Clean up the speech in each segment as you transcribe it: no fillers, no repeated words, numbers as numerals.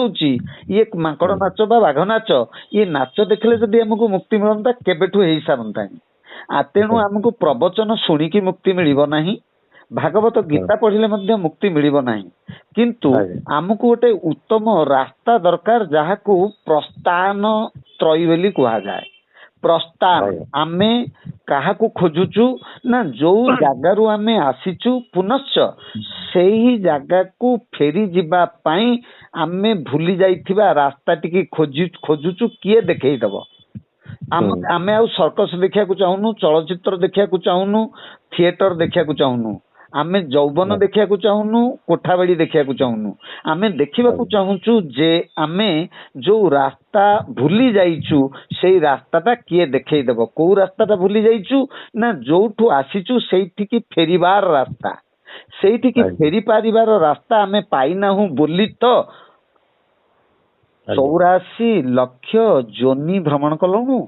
ହଉଛି ଇଏ ମାଙ୍କଡ ନାଚ ବା ବାଘ ନାଚ, ଇଏ ନାଚ ଦେଖିଲେ ଯଦି ଆମକୁ ମୁକ୍ତି ମିଳନ୍ତା କେବେଠୁ ହେଇସାରନ୍ତାଣି। ତେଣୁ ଆମକୁ ପ୍ରବଚନ ଶୁଣିକି ମୁକ୍ତି ମିଳିବ ନାହିଁ, ଭାଗବତ ଗୀତା ପଢିଲେ ମଧ୍ୟ ମୁକ୍ତି ମିଳିବ ନାହିଁ, କିନ୍ତୁ ଆମକୁ ଗୋଟେ ଉତ୍ତମ ରାସ୍ତା ଦରକାର ଯାହାକୁ ପ୍ରସ୍ଥାନ ତ୍ରୟୀ ବୋଲି କୁହାଯାଏ। ପ୍ରସ୍ଥାନ, ଆମେ କାହାକୁ ଖୋଜୁଛୁ ନା ଯୋଉ ଜାଗାରୁ ଆମେ ଆସିଛୁ ପୁନଶ୍ଚ ସେହି ଜାଗାକୁ ଫେରି ଯିବା ପାଇଁ ଆମେ ଭୁଲି ଯାଇଥିବା ରାସ୍ତା ଟିକେ ଖୋଜୁଛୁ, କିଏ ଦେଖେଇଦବ। ଆମେ ଆଉ ସର୍କସ ଦେଖିବାକୁ ଚାହୁଁନୁ, ଚଳଚିତ୍ର ଦେଖିବାକୁ ଚାହୁଁନୁ, ଥିଏଟର ଦେଖିବାକୁ ଚାହୁଁନୁ, ଆମେ ଯୌବନ ଦେଖିବାକୁ ଚାହୁଁନୁ, କୋଠାବାଡି ଦେଖିବାକୁ ଚାହୁଁନୁ। ଆମେ ଦେଖିବାକୁ ଚାହୁଁଛୁ ଯେ ଆମେ ଯୋଉ ରାସ୍ତା ଭୁଲି ଯାଇଛୁ ସେଇ ରାସ୍ତାଟା କିଏ ଦେଖେଇଦବ। କୋଉ ରାସ୍ତାଟା ଭୁଲି ଯାଇଛୁ ନା ଯୋଉଠୁ ଆସିଛୁ ସେଇଠିକି ଫେରିବାର ରାସ୍ତା। ସେଇଠିକି ଫେରି ପାରିବାର ରାସ୍ତା ଆମେ ପାଇନାହୁଁ ବୋଲି ତ 84 ଲକ୍ଷ ଯୋନି ଭ୍ରମଣ କଲୁଣୁ।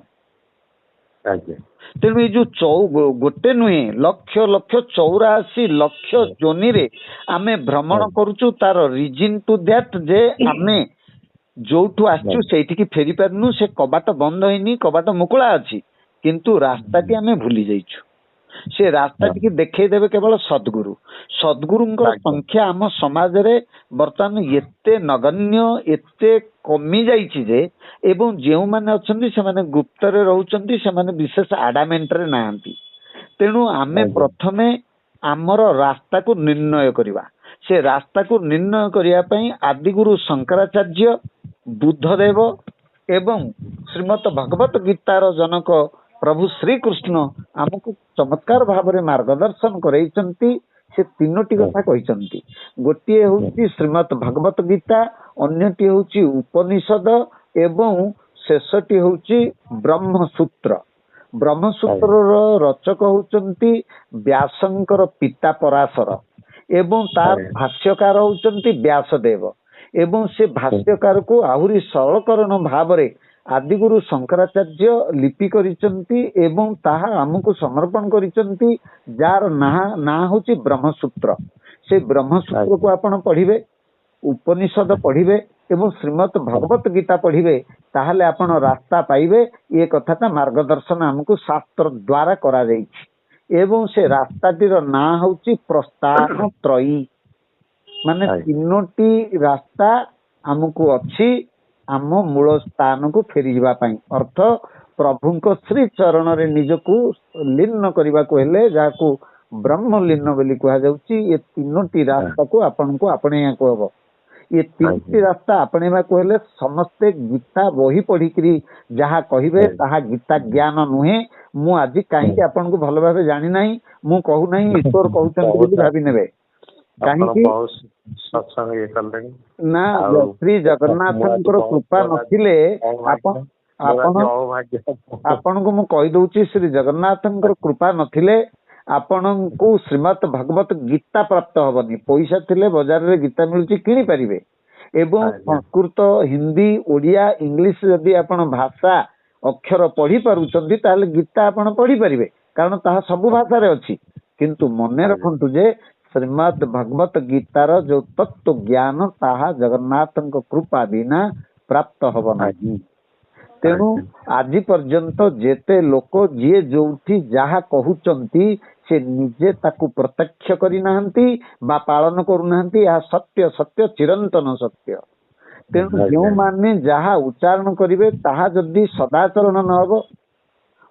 ତେଣୁ ଏଇ ଯୋଉ ଗୋଟେ ନୁହେଁ, ଲକ୍ଷ ଲକ୍ଷ 84 ଲକ୍ଷ ଯୋନିରେ ଆମେ ଭ୍ରମଣ କରୁଛୁ। ତାର ରିଜିନ ଟୁ ଦ୍ୟାଟ ଯେ ଆମେ ଯୋଉଠୁ ଆସିଛୁ ସେଇଠିକି ଫେରି ପାରୁନୁ। ସେ କବାଟ ବନ୍ଦ ହେଇନି, କବାଟ ମୁକୁଳା ଅଛି, କିନ୍ତୁ ରାସ୍ତାଟି ଆମେ ଭୁଲି ଯାଇଛୁ। ସେ ରାସ୍ତାଟିକି ଦେଖେଇଦେବେ କେବଳ ସଦ୍ଗୁରୁ। ସଦ୍ଗୁରୁଙ୍କର ସଂଖ୍ୟା ଆମ ସମାଜରେ ବର୍ତ୍ତମାନ ଏତେ ନଗଣ୍ୟ, ଏତେ କମି ଯାଇଛି ଯେ, ଏବଂ ଯେଉଁମାନେ ଅଛନ୍ତି ସେମାନେ ଗୁପ୍ତରେ ରହୁଛନ୍ତି, ସେମାନେ ବିଶେଷ ଆଡାମେଣ୍ଟରେ ନାହାନ୍ତି। ତେଣୁ ଆମେ ପ୍ରଥମେ ଆମର ରାସ୍ତାକୁ ନିର୍ଣ୍ଣୟ କରିବା। ସେ ରାସ୍ତାକୁ ନିର୍ଣ୍ଣୟ କରିବା ପାଇଁ ଆଦିଗୁରୁ ଶଙ୍କରାଚାର୍ଯ୍ୟ, ବୁଦ୍ଧଦେବ ଏବଂ ଶ୍ରୀମଦ ଭଗବତ ଗୀତାର ଜନକ ପ୍ରଭୁ ଶ୍ରୀକୃଷ୍ଣ ଆମକୁ ଚମତ୍କାର ଭାବରେ ମାର୍ଗଦର୍ଶନ କରେଇଛନ୍ତି। ସେ ତିନୋଟି କଥା କହିଛନ୍ତି। ଗୋଟିଏ ହଉଛି ଶ୍ରୀମଦ ଭଗବତ ଗୀତା, ଅନ୍ୟଟି ହଉଛି ଉପନିଷଦ ଏବଂ ଶେଷଟି ହଉଛି ବ୍ରହ୍ମସୂତ୍ର। ବ୍ରହ୍ମସୂତ୍ରର ରଚକ ହଉଛନ୍ତି ବ୍ୟାସଙ୍କର ପିତା ପରାଶର ଏବଂ ତାର ଭାଷ୍ୟକାର ହଉଛନ୍ତି ବ୍ୟାସଦେବ। ଏବଂ ସେ ଭାଷ୍ୟକାରକୁ ଆହୁରି ସରଳକରଣ ଭାବରେ ଆଦିଗୁରୁ ଶଙ୍କରାଚାର୍ଯ୍ୟ ଲିପି କରିଛନ୍ତି ଏବଂ ତାହା ଆମକୁ ସମର୍ପଣ କରିଛନ୍ତି, ଯାହାର ନାଁ ହଉଛି ବ୍ରହ୍ମସୂତ୍ର। ସେ ବ୍ରହ୍ମସୂତ୍ରକୁ ଆପଣ ପଢିବେ, ଉପନିଷଦ ପଢିବେ ଏବଂ ଶ୍ରୀମଦ ଭଗବତ ଗୀତା ପଢିବେ, ତାହେଲେ ଆପଣ ରାସ୍ତା ପାଇବେ। ଏ କଥାଟା ମାର୍ଗଦର୍ଶନ ଆମକୁ ଶାସ୍ତ୍ର ଦ୍ଵାରା କରାଯାଇଛି ଏବଂ ସେ ରାସ୍ତାଟିର ନାଁ ହଉଛି ପ୍ରସ୍ଥାନ ତ୍ରୟୀ। ମାନେ ତିନୋଟି ରାସ୍ତା ଆମକୁ ଅଛି ଆମ ମୂଳ ସ୍ଥାନକୁ ଫେରିଯିବା ପାଇଁ। ଅର୍ଥ ପ୍ରଭୁଙ୍କ ଶ୍ରୀ ଚରଣରେ ନିଜକୁ ଲୀନ କରିବାକୁ ହେଲେ, ଯାହାକୁ ବ୍ରହ୍ମଲୀନ ବୋଲି କୁହାଯାଉଛି, ଏ ତିନୋଟି ରାସ୍ତାକୁ ଆପଣଙ୍କୁ ଆପଣେଇବାକୁ ହବ। ଏ ତିନୋଟି ରାସ୍ତା ଆପଣେଇବାକୁ ହେଲେ ସମସ୍ତେ ଗୀତା ବହି ପଢିକିରି ଯାହା କହିବେ ତାହା ଗୀତା ଜ୍ଞାନ ନୁହେଁ। ମୁଁ ଆଜି କାହିଁକି ଆପଣଙ୍କୁ ଭଲ ଭାବେ ଜାଣିନାହିଁ, ମୁଁ କହୁନାହିଁ ଈଶ୍ୱର କହୁଛନ୍ତି ବୋଲି ଭାବି ନେବେ। କାହିଁକି ନା ଶ୍ରୀ ଜଗନ୍ନାଥଙ୍କର କୃପା ନଥିଲେ, ଆପଣଙ୍କୁ ମୁଁ କହିଦଉଛି, ଶ୍ରୀ ଜଗନ୍ନାଥଙ୍କର କୃପା ନଥିଲେ ଆପଣଙ୍କୁ ଶ୍ରୀମଦ ଭଗବତ ଗୀତା ପ୍ରାପ୍ତ ହବନି। ପଇସା ଥିଲେ ବଜାରରେ ଗୀତା ମିଳୁଛି, କିଣି ପାରିବେ। ଏବଂ ସଂସ୍କୃତ, ହିନ୍ଦୀ, ଓଡିଆ, ଇଂଲିଶ ଯଦି ଆପଣ ଭାଷା ଅକ୍ଷର ପଢି ପାରୁଛନ୍ତି ତାହେଲେ ଗୀତା ଆପଣ ପଢିପାରିବେ, କାରଣ ତାହା ସବୁ ଭାଷାରେ ଅଛି। କିନ୍ତୁ ମନେ ରଖନ୍ତୁ ଯେ ଶ୍ରୀମଦ ଭଗବତ ଗୀତାର ଯୋଉ ତତ୍ଵ ଜ୍ଞାନ ତାହା ଜଗନ୍ନାଥଙ୍କ କୃପା ବିନା ପ୍ରାପ୍ତ ହବ ନାହିଁ। ତେଣୁ ଆଜି ପର୍ଯ୍ୟନ୍ତ ଯେତେ ଲୋକ ଯିଏ ଯୋଉଠି ଯାହା କହୁଛନ୍ତି ସେ ନିଜେ ତାକୁ ପ୍ରତ୍ୟକ୍ଷ କରିନାହାନ୍ତି ବା ପାଳନ କରୁନାହାନ୍ତି। ଏହା ସତ୍ୟ, ସତ୍ୟ ଚିରନ୍ତନ ସତ୍ୟ। ତେଣୁ ଯେଉଁମାନେ ଯାହା ଉଚ୍ଚାରଣ କରିବେ ତାହା ଯଦି ସଦାଚରଣ ନ ହବ,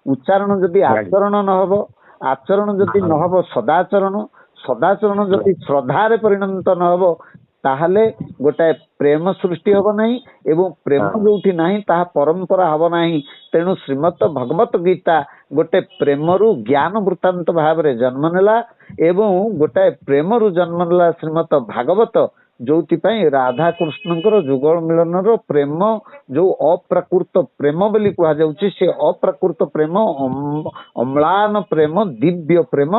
ଉଚ୍ଚାରଣ ଯଦି ଆଚରଣ ନ ହବ, ଆଚରଣ ଯଦି ନ ହବ ସଦାଚରଣ, ସଦାଚରଣ ଯଦି ଶ୍ରଦ୍ଧାରେ ପରିଣତ ନ ହବ, ତାହେଲେ ଗୋଟାଏ ପ୍ରେମ ସୃଷ୍ଟି ହବ ନାହିଁ ଏବଂ ପ୍ରେମ ଯୋଉଠି ନାହିଁ ତାହା ପରମ୍ପରା ହବ ନାହିଁ। ତେଣୁ ଶ୍ରୀମଦ ଭଗବତ ଗୀତା ଗୋଟେ ପ୍ରେମରୁ ଜ୍ଞାନ ବୃତ୍ତାନ୍ତ ଭାବରେ ଜନ୍ମ ନେଲା ଏବଂ ଗୋଟାଏ ପ୍ରେମରୁ ଜନ୍ମ ନେଲା ଶ୍ରୀମଦ ଭାଗବତ, ଯୋଉଥିପାଇଁ ରାଧାକୃଷ୍ଣଙ୍କର ଯୁଗଳ ମିଳନର ପ୍ରେମ, ଯୋଉ ଅପ୍ରାକୃତ ପ୍ରେମ ବୋଲି କୁହାଯାଉଛି, ସେ ଅପ୍ରାକୃତ ପ୍ରେମ, ଅମ୍ଳାନ ପ୍ରେମ, ଦିବ୍ୟ ପ୍ରେମ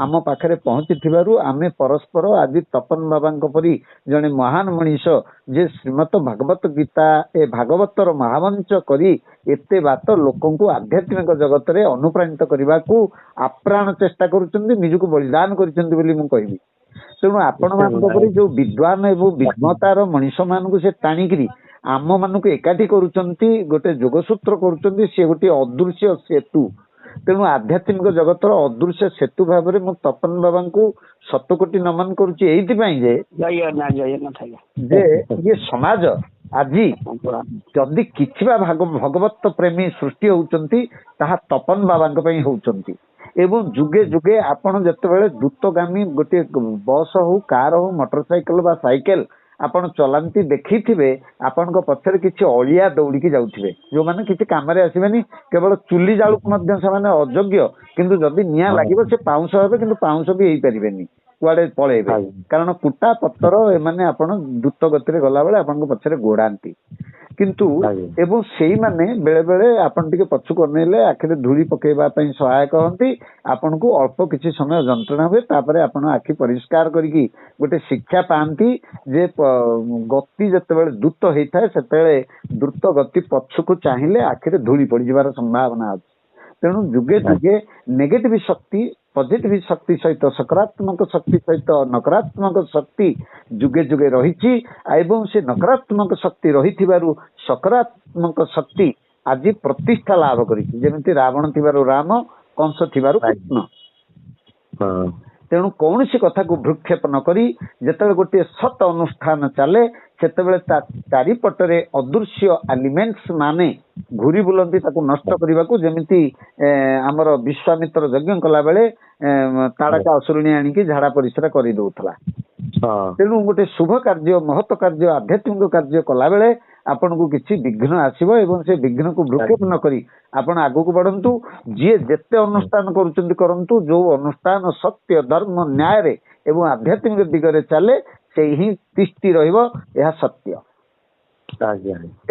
ଆମ ପାଖରେ ପହଞ୍ଚିଥିବାରୁ ଆମେ ପରସ୍ପର ଆଜି ତପନ ବାବାଙ୍କ ପରି ଜଣେ ମହାନ ମଣିଷ ଯେ ଶ୍ରୀମଦ ଭଗବତ ଗୀତା ଏ ଭାଗବତର ମହାମଞ୍ଚ କରି ଏତେ ବାଟ ଲୋକଙ୍କୁ ଆଧ୍ୟାତ୍ମିକ ଜଗତରେ ଅନୁପ୍ରାଣିତ କରିବାକୁ ଆପ୍ରାଣ ଚେଷ୍ଟା କରୁଛନ୍ତି, ନିଜକୁ ବଳିଦାନ କରିଛନ୍ତି ବୋଲି ମୁଁ କହିବି। ତେଣୁ ଆପଣ ମାନଙ୍କ ପରି ଯୋଉ ବିଦ୍ୱାନ ଏବଂ ବିଦ୍ମତାର ମଣିଷ ମାନଙ୍କୁ ସେ ଟାଣିକିରି ଆମ ମାନଙ୍କୁ ଏକାଠି କରୁଛନ୍ତି, ଗୋଟେ ଯୋଗସୂତ୍ର କରୁଛନ୍ତି, ସିଏ ଗୋଟେ ଅଦୃଶ୍ୟ ସେତୁ। ତେଣୁ ଆଧ୍ୟାତ୍ମିକ ଜଗତର ଅଦୃଶ୍ୟ ସେତୁ ଭାବରେ ମୁଁ ତପନ ବାବାଙ୍କୁ ଶତକୋଟି ନମନ କରୁଛି ଏଇଥିପାଇଁ ଯେ ଇଏ ସମାଜ ଆଜି ଯଦି କିଛି ବା ଭଗବତ ପ୍ରେମୀ ସୃଷ୍ଟି ହଉଛନ୍ତି ତାହା ତପନ ବାବାଙ୍କ ପାଇଁ ହଉଛନ୍ତି। ଏବଂ ଯୁଗେ ଯୁଗେ ଆପଣ ଯେତେବେଳେ ଦ୍ରୁତଗାମୀ ଗୋଟିଏ ବସ୍ ହଉ, କାର ହଉ, ମୋଟର ସାଇକେଲ ବା ସାଇକେଲ ଆପଣ ଚଲାନ୍ତି ଦେଖିଥିବେ, ଆପଣଙ୍କ ପଛରେ କିଛି ଅଳିଆ ଦୌଡ଼ିକି ଯାଉଥିବେ, ଯୋଉମାନେ କିଛି କାମରେ ଆସିବେନି, କେବଳ ଚୁଲି ଜାଳୁକୁ ମଧ୍ୟ ସେମାନେ ଅଯୋଗ୍ୟ, କିନ୍ତୁ ଯଦି ନିଆଁ ଲାଗିବ ସେ ପାଉଁଶ ହେବେ, କିନ୍ତୁ ପାଉଁଶ ବି ହେଇପାରିବେନି, କୁଆଡେ ପଳେଇବେ, କାରଣ କୁଟା ପତର ଏମାନେ ଆପଣ ଦ୍ରୁତ ଗତିରେ ଗଲାବେଳେ ଆପଣଙ୍କ ପଛରେ ଗୋଡାନ୍ତି। କିନ୍ତୁ ଏବଂ ସେଇମାନେ ବେଳେ ବେଳେ ଆପଣ ଟିକେ ପଛକୁ ଅନେଇଲେ ଆଖିରେ ଧୂଳି ପକେଇବା ପାଇଁ ସହାୟକ ହୁଅନ୍ତି, ଆପଣଙ୍କୁ ଅଳ୍ପ କିଛି ସମୟ ଯନ୍ତ୍ରଣା ହୁଏ, ତାପରେ ଆପଣ ଆଖି ପରିଷ୍କାର କରିକି ଗୋଟେ ଶିକ୍ଷା ପାଆନ୍ତି ଯେ ଗତି ଯେତେବେଳେ ଦ୍ରୁତ ହେଇଥାଏ ସେତେବେଳେ ଦ୍ରୁତ ଗତି ପଛକୁ ଚାହିଁଲେ ଆଖିରେ ଧୂଳି ପଡିଯିବାର ସମ୍ଭାବନା ଅଛି। ତେଣୁ ଯୁଗେ ଯୁଗେ ନେଗେଟିଭ ଶକ୍ତି ପଜିଟିଭ ଶକ୍ତି ସହିତ ସକାରାତ୍ମକ ଶକ୍ତି ସହିତ ନକାରାତ୍ମକ ଶକ୍ତି ଯୁଗେ ଯୁଗେ ରହିଛି, ଏବଂ ସେ ନକାରାତ୍ମକ ଶକ୍ତି ରହିଥିବାରୁ ସକାରାତ୍ମକ ଶକ୍ତି ଆଜି ପ୍ରତିଷ୍ଠା ଲାଭ କରିଛି। ଯେମିତି ରାବଣ ଥିବାରୁ ରାମ, କଂସ ଥିବାରୁ କୃଷ୍ଣ। ତେଣୁ କୌଣସି କଥାକୁ ଭ୍ରୁକ୍ଷେପ ନ କରି ଯେତେବେଳେ ଗୋଟିଏ ସତ ଅନୁଷ୍ଠାନ ଚାଲେ ସେତେବେଳେ ତା ଚାରିପଟରେ ଅଦୃଶ୍ୟ ଆଲିମେଣ୍ଟସ ମାନେ ଘୁରି ବୁଲନ୍ତି ତାକୁ ନଷ୍ଟ କରିବାକୁ। ଯେମିତି ଆମର ବିଶ୍ୱାମିତ୍ର ଯଜ୍ଞ କଲା ବେଳେ ତାଡକା ଅସୁରୁଣୀ ଆଣିକି ଝାଡା ପରିସ୍ରା କରିଦଉଥିଲା। ତେଣୁ ଗୋଟେ ଶୁଭ କାର୍ଯ୍ୟ, ମହତ କାର୍ଯ୍ୟ, ଆଧ୍ୟାତ୍ମିକ କାର୍ଯ୍ୟ କଲାବେଳେ ଆପଣଙ୍କୁ କିଛି ବିଘ୍ନ ଆସିବ ଏବଂ ସେ ବିଘ୍ନକୁ ଭ୍ରୁକ୍ଷେପ ନ କରି ଆପଣ ଆଗକୁ ବଢନ୍ତୁ। ଯିଏ ଯେତେ ଅନୁଷ୍ଠାନ କରୁଛନ୍ତି କରନ୍ତୁ, ଯୋଉ ଅନୁଷ୍ଠାନ ସତ୍ୟ ଧର୍ମ ନ୍ୟାୟରେ ଏବଂ ଆଧ୍ୟାତ୍ମିକ ଦିଗରେ ଚାଲେ ସେଇ ହିଁ ତିଷ୍ଠି ରହିବ, ଏହା ସତ୍ୟ।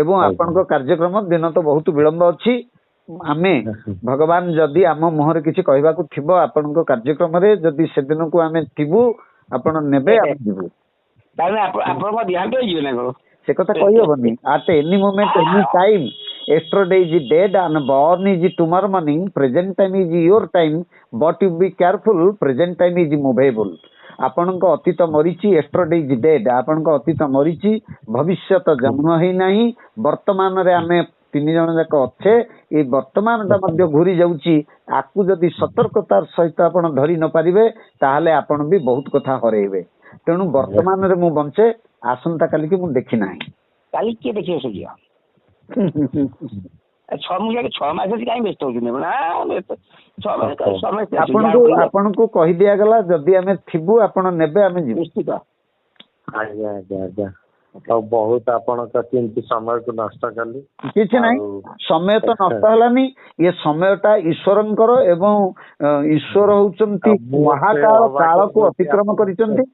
ଏବଂ ଆପଣଙ୍କ କାର୍ଯ୍ୟକ୍ରମ ଦିନ ତ ବହୁତ ବିଳମ୍ବ ଅଛି, ଆମେ ଭଗବାନ ଯଦି ଆମ ମୁହଁରେ କିଛି କହିବାକୁ ଥିବ ଆପଣଙ୍କ କାର୍ଯ୍ୟକ୍ରମରେ, ଯଦି ସେଦିନକୁ ଆମେ ଥିବୁ ଆପଣ ନେବେ, ଆମେ ଯିବୁ। ସେ କଥା କହିହବନି। At any moment any time yesterday is dead and born is tomorrow morning, present time is your time, but you be careful, present time is movable। ଆପଣଙ୍କ ଅତୀତ ମରିଛି, yesterday is dead, ଆପଣଙ୍କ ଅତୀତ ମରିଛି, ଭବିଷ୍ୟତ ଜନ୍ମ ହେଇନାହିଁ, ବର୍ତ୍ତମାନରେ ଆମେ ତିନି ଜଣ ଯାକ ଅଛେ, ଏଇ ବର୍ତ୍ତମାନଟା ମଧ୍ୟ ଘୁରି ଯାଉଛି। ଆକୁ ଯଦି ସତର୍କତାର ସହିତ ଆପଣ ଧରି ନ ପାରିବେ ତାହେଲେ ଆପଣ ବି ବହୁତ କଥା ହରେଇବେ। ତେଣୁ ବର୍ତ୍ତମାନରେ ମୁଁ ବଞ୍ଚେ, ଆସନ୍ତା କାଲିକି ମୁଁ ଦେଖି ନାହିଁ। କାଲି କିଏ ଦେଖିବ ସୁଝିବ? 6 ମାସ କାହିଁ ବ୍ୟସ୍ତ ହଉଛନ୍ତି? ଆପଣଙ୍କୁ କହି ଦିଆଗଲା ଯଦି ଆମେ ଥିବୁ ଆପଣ ନେବେ, ଆମେ ଯିବୁ ନିଶ୍ଚିତ। ଆଜ୍ଞା ଆଜ୍ଞା ଆଜ୍ଞା। ବହୁତ ଆପଣଙ୍କ କେମିତି ସମୟକୁ ନଷ୍ଟ କଲି? କିଛି ନାହିଁ, ସମୟ ତ ନଷ୍ଟ ହେଲାନି, ଏ ସମୟଟା ଈଶ୍ୱରଙ୍କର ଏବଂ ଈଶ୍ୱର ହଉଛନ୍ତି ମହାକାଳ, କାଳକୁ ଅତିକ୍ରମ କରିଛନ୍ତି।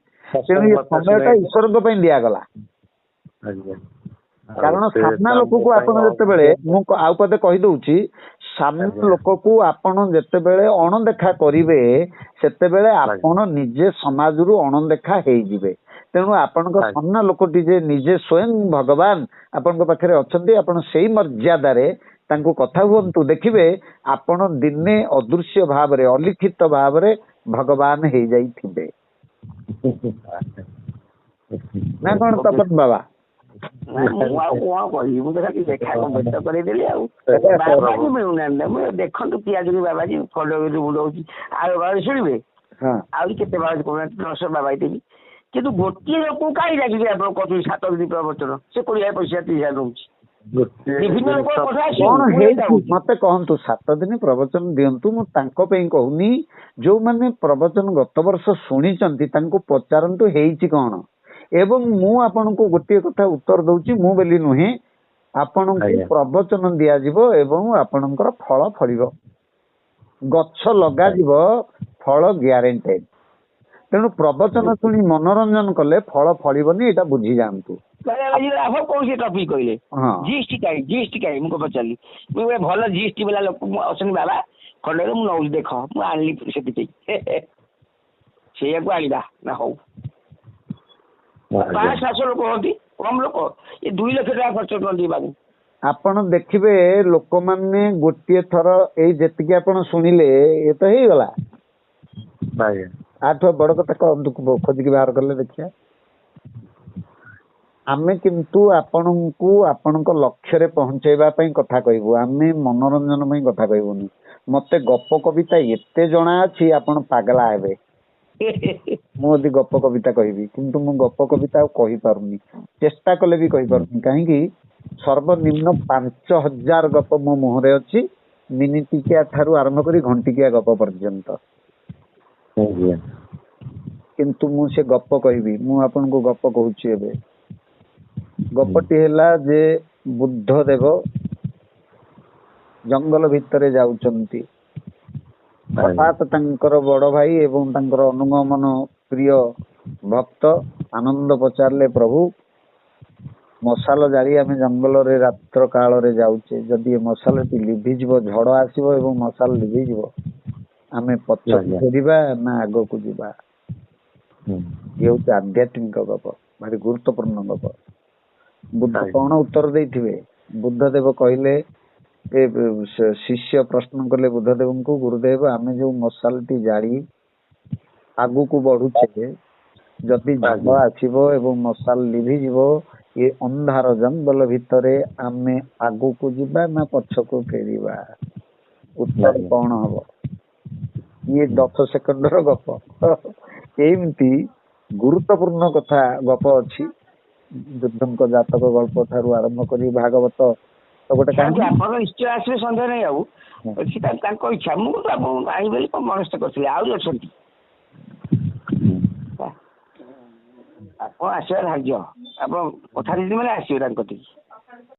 ତେଣୁ ଏ ସମୟଟା ଈଶ୍ୱରଙ୍କ ପାଇଁ ଦିଆଗଲା। କାରଣ ସାମ୍ନା ଲୋକକୁ ଆପଣ ଯେତେବେଳେ, ମୁଁ ଆଉ ପଦେ କହିଦଉଛି, ସାମ୍ନା ଲୋକକୁ ଆପଣ ଯେତେବେଳେ ଅଣଦେଖା କରିବେ ସେତେବେଳେ ଆପଣ ନିଜେ ସମାଜରୁ ଅଣଦେଖା ହେଇଯିବେ। ତେଣୁ ଆପଣଙ୍କ ସାମ୍ନା ଲୋକଟି ଯେ ନିଜେ ସ୍ୱୟଂ ଭଗବାନ ଆପଣଙ୍କ ପାଖରେ ଅଛନ୍ତି, ଆପଣ ସେଇ ମର୍ଯ୍ୟାଦାରେ ତାଙ୍କୁ କଥା ହୁଅନ୍ତୁ। ଦେଖିବେ ଆପଣ ଦିନେ ଅଦୃଶ୍ୟ ଭାବରେ, ଅଲିଖିତ ଭାବରେ ଭଗବାନ ହେଇଯାଇଥିବେ। ନା କଣ ତପନ ବାବା? ମୁଁ ଆଉ କଣ କହିବି, ମୁଁ ତ ଖାଲି ଦେଖା ବ୍ୟସ୍ତ କରେଇଦେଲି ଆଉ। ବାବାଜୀ ମିଳୁନାହାନ୍ତି, ମୁଁ ଦେଖନ୍ତୁ ପିଆଜକୁ ବାବାଜୀ ଫଳ ମୁଣ୍ଡ ହଉଛି। ଆଉ ବାବା ଶୁଣିବେ, ଆହୁରି କେତେ ବାବାଜୀ କହୁନାହାନ୍ତି, 10 ବାବାଜୀ ଦେବି, କିନ୍ତୁ ଗୋଟିଏ ଲୋକକୁ କାହିଁ ଡାକିବେ? ଆପଣ କହୁଛନ୍ତି 7 ଦିନ ପ୍ରବଚନ, ସେ 20,000 ପଇସା 30,000 ରହୁଛି। ବିଭିନ୍ନ ଲୋକ କଣ ହେଇଛି ମତେ କହନ୍ତୁ। 7 ଦିନ ପ୍ରବଚନ ଦିଅନ୍ତୁ, ମୁଁ ତାଙ୍କ ପାଇଁ କହୁନି। ଯୋଉମାନେ ପ୍ରବଚନ ଗତ ବର୍ଷ ଶୁଣିଛନ୍ତି ତାଙ୍କୁ ପଚାରନ୍ତୁ ହେଇଛି କଣ। ଏବଂ ମୁଁ ଆପଣଙ୍କୁ ଗୋଟିଏ କଥା ଉତ୍ତର ଦଉଛି, ମୁଁ ବୋଲି ନୁହେଁ, ଆପଣଙ୍କୁ ପ୍ରବଚନ ଦିଆଯିବ ଏବଂ ଆପଣଙ୍କର ଫଳ ଫଳିବ। ଗଛ ଲଗାଯିବ, ଫଳ ଗ୍ୟାରେଣ୍ଟେଡ। ତେଣୁ ପ୍ରବଚନ ଶୁଣି ମନୋରଞ୍ଜନ କଲେ ଫଳ ଫଳିବନି, ଏଇଟା ବୁଝି ଯାଆନ୍ତୁ। କୌଣସି ଟପିକ କହିଲେ ଜିଏସଟି କାହିଁ ମୁଁ ପଚାରିଲି, ମୁଁ ଭଲ ଜିଏସଟି ବାଲା ଲୋକ ଅଛନ୍ତି ବାବା ଖଣ୍ଡରେ, ମୁଁ ନଉଛି ଦେଖ, ମୁଁ ଆଣିଲି ସେଥିପାଇଁ ସେଇଆକୁ ଆଣିବା ନା। ହଉ 500-700 ଲୋକ ହୁଅନ୍ତି, କମ ଲୋକ, ଏ 2 ଲକ୍ଷ ଟଙ୍କା ଖର୍ଚ୍ଚ କରନ୍ତି ବାବୁ। ଆପଣ ଦେଖିବେ ଲୋକମାନେ ଗୋଟିଏ ଥର ଏଇ ଯେତିକି ଆପଣ ଶୁଣିଲେ ଏ ତ ହେଇଗଲା। ଆଠୁ ବଡ କଥା କହନ୍ତୁ, ଖୋଜିକି ବାହାର କଲେ ଦେଖିବା। ଆମେ କିନ୍ତୁ ଆପଣଙ୍କୁ ଆପଣଙ୍କ ଲକ୍ଷ୍ୟରେ ପହଞ୍ଚେଇବା ପାଇଁ କଥା କହିବୁ, ଆମେ ମନୋରଞ୍ଜନ ପାଇଁ କଥା କହିବୁନି। ମତେ ଗପ କବିତା ଏତେ ଜଣା ଅଛି ଆପଣ ପାଗଳା ହେବେ। ମୁଁ ଯଦି ଗପ କବିତା କହିବି, କିନ୍ତୁ ମୁଁ ଗପ କବିତା ଆଉ କହିପାରୁନି, ଚେଷ୍ଟା କଲେ ବି କହିପାରୁନି। କାହିଁକି? ସର୍ବନିମ୍ନ 5000 ଗପ ମୋ ମୁହଁରେ ଅଛି, ମିନିଟିକିଆ ଠାରୁ ଆରମ୍ଭ କରି ଘଣ୍ଟିକିଆ ଗପ ପର୍ଯ୍ୟନ୍ତ। କିନ୍ତୁ ମୁଁ ସେ ଗପ କହିବି। ମୁଁ ଆପଣଙ୍କୁ ଗପ କହୁଛି ଏବେ। ଗପଟି ହେଲା ଯେ ବୁଦ୍ଧ ଦେବ ଜଙ୍ଗଲ ଭିତରେ ଯାଉଛନ୍ତି। ହଠାତ୍ ତାଙ୍କର ବଡ ଭାଇ ଏବଂ ତାଙ୍କର ଅନୁଗମନ ପ୍ରିୟ ଭକ୍ତ ଆନନ୍ଦ ପଚାରିଲେ, ପ୍ରଭୁ ମଶାଲ ଜାଳି ଆମେ ଜଙ୍ଗଲରେ ରାତ୍ର କାଳରେ ଯାଉଛେ, ଯଦି ଏ ମଶାଲଟି ଲିଭିଯିବ, ଝଡ ଆସିବ ଏବଂ ମଶାଲ ଲିଭିଯିବ, ଆମେ ପଛକୁ ଫେରିବା ନା ଆଗକୁ ଯିବା? ଇଏ ହଉଛି ଆଧ୍ୟାତ୍ମିକ ଗପ, ଭାରି ଗୁରୁତ୍ୱପୂର୍ଣ୍ଣ ଗପ। ବୁଦ୍ଧ କଣ ଉତ୍ତର ଦେଇଥିବେ? ବୁଦ୍ଧଦେବ କହିଲେ, ଶିଷ୍ୟ ପ୍ରଶ୍ନ କଲେ ବୁଦ୍ଧଦେବଙ୍କୁ, ଗୁରୁଦେବ ଆମେ ଯୋଉ ମଶାଲଟି ଜାଳି ଆଗକୁ ବଢୁଛେ, ଯଦି ଝଡ ଆସିବ ଏବଂ ମଶାଲ ଲିଭିଯିବ, ଏ ଅନ୍ଧାର ଜଙ୍ଗଲ ଭିତରେ ଆମେ ଆଗକୁ ଯିବା ନା ପଛକୁ ଫେରିବା? ଉତ୍ତର କଣ ହବ? ଇଏ 10 ସେକେଣ୍ଡର ଗପ। ଏମିତି ଗୁରୁତ୍ୱପୂର୍ଣ୍ଣ କଥା ଗପ ଅଛି। ବୁଦ୍ଧଙ୍କ ଜାତକ ଗଳ୍ପ ଠାରୁ ଆରମ୍ଭ କରି ଭାଗବତ ଗୋଟେ କାହାଣୀ। ଆପଣ ନିଶ୍ଚୟ ଆସିବେ, ସନ୍ଦେହ ନାହିଁ। ଆଉ ତାଙ୍କ ଇଚ୍ଛା, ମୁଁ ତ ଆପଣଙ୍କୁ ଆଣିବି ବୋଲି ମନସ୍ଥ କରିଥିଲି। ଆହୁରି ଅଛନ୍ତି, ଆପଣ ଆସିବା ଧାର୍ଯ୍ୟ। ଆପଣ କଥା ଦେଇଛନ୍ତି ମାନେ ଆସିବେ ତାଙ୍କ କତିକି।